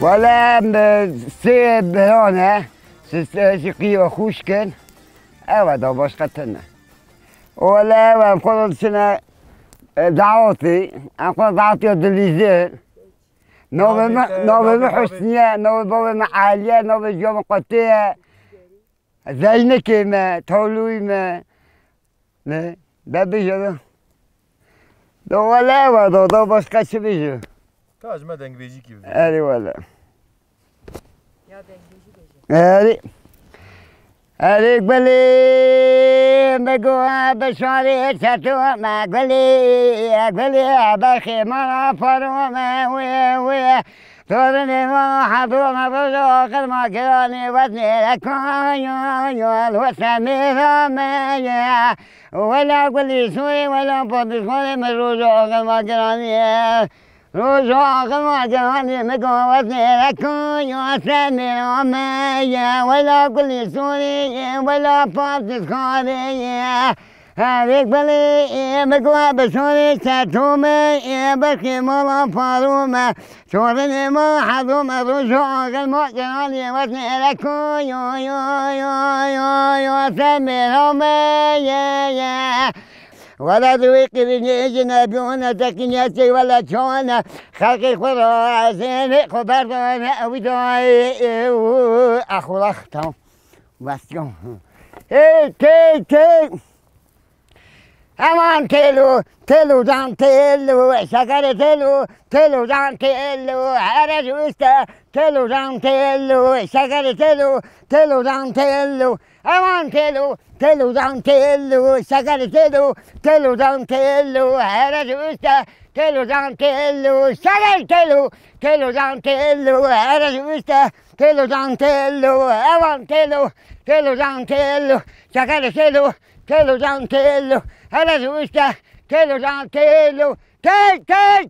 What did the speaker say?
ولا سيب هنا سقي خوشكن أبدا باش قتلنا ولا نقول سنة دعوتي نقول دعوتي دليزين نوبة حسنية نوبة معالية نوبة جوم قطية زينك ما تولوي ما ده بيجو ده ولا ده باش قش بيجو تاج ما دنگ بيجي كيف أري ولا يا دنگ بيجي أري أريك بلي مقوى بشاري شاتو ما قبلي بخي ما فرو ما ويا ثورني ما حضور ما رجو قد ما كراني وزني لكون وسامي ثمانية ولا قولي سوري ولا بطي سوري من رجو قد ما كراني رجوع قماجاني مقوتني لكون يسمي رمية ولا كل سوري ولا فاطس خاري هذيك بلي مقوى بسوري ساتومي بكي ملا فارومة سورني ما حضومة رجوع قماجاني وسني لكون يسمي رمية ولا ذويق جنابيون تكنياتي ولا جوانا خلقي خراسين خبرنا وداي أخو الأختم بس يوم تي أمان تلو دان تلو شكر تلو دان تلو عرج وستا تلو دان تلو شكر تلو دان تلو أمان تلو دان تلو شكر تلو دان تلو عرج وستا تلو دان تلو شكر تلو دان تلو عرج وستا تلو دان تلو أمان تلو دان تلو شكر تلو دان تلو عرج وستا تلو دان تلو تي